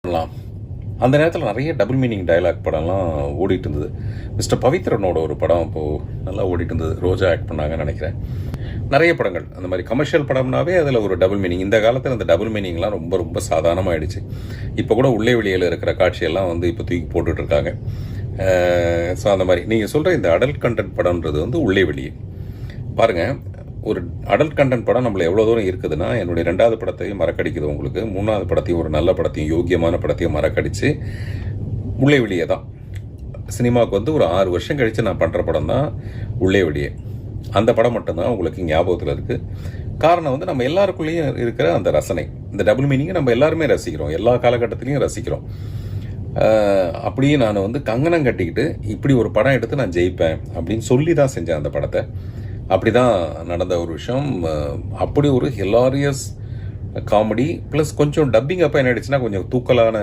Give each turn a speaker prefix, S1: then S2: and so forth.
S1: பண்ணலாம். அந்த நேரத்தில் நிறைய டபுள் மீனிங் டயலாக் படம்லாம் ஓடிட்டு இருந்தது. மிஸ்டர் பவித்ரனோட ஒரு படம் இப்போது நல்லா ஓடிட்டு இருந்தது. ரோஜா ஆக்ட் பண்ணாங்கன்னு நினைக்கிறேன். நிறைய படங்கள் அந்த மாதிரி கமர்ஷியல் படம்னாவே அதில் ஒரு டபுள் மீனிங். இந்த காலத்தில் அந்த டபுள் மீனிங்லாம் ரொம்ப ரொம்ப சாதாரணமாகிடுச்சு. இப்போ கூட உள்ளே வெளியில் இருக்கிற காட்சியெல்லாம் வந்து இப்போ தூக்கி போட்டுட்ருக்காங்க. ஸோ அந்த மாதிரி நீங்கள் சொல்கிற இந்த அடல்ட் கண்டென்ட் படம்ன்றது வந்து உள்ளே வெளியே பாருங்கள். ஒரு அடல்ட் கண்டென்ட் படம் நம்மளை எவ்வளோ தூரம் இருக்குதுன்னா, என்னுடைய 2வது படத்தையும் மறக்கடிக்குது உங்களுக்கு. 3வது படத்தையும் ஒரு நல்ல படத்தையும் யோக்கியமான படத்தையும் மறக்கடிச்சு உள்ளே வெளியே தான். சினிமாவுக்கு வந்து ஒரு 6 வருஷம் கழித்து நான் பண்ணுற படம் தான் உள்ளே வெளியே. அந்த படம் மட்டும்தான் உங்களுக்கு ஞாபகத்தில் இருக்குது. காரணம் வந்து நம்ம எல்லாருக்குள்ளேயும் இருக்கிற அந்த ரசனை. இந்த டபுள் மீனிங்கை நம்ம எல்லாருமே ரசிக்கிறோம், எல்லா காலகட்டத்திலையும் ரசிக்கிறோம். அப்படியே நான் வந்து கங்கணம் கட்டிக்கிட்டு இப்படி ஒரு படம் எடுத்து நான் ஜெயிப்பேன் அப்படின்னு சொல்லி தான் செஞ்சேன் அந்த படத்தை. அப்படி தான் நடந்த ஒரு விஷயம். அப்படி ஒரு ஹிலாரியஸ் காமெடி ப்ளஸ் கொஞ்சம் டப்பிங் அப்போ என்ன ஆயிடுச்சுன்னா கொஞ்சம் தூக்கலான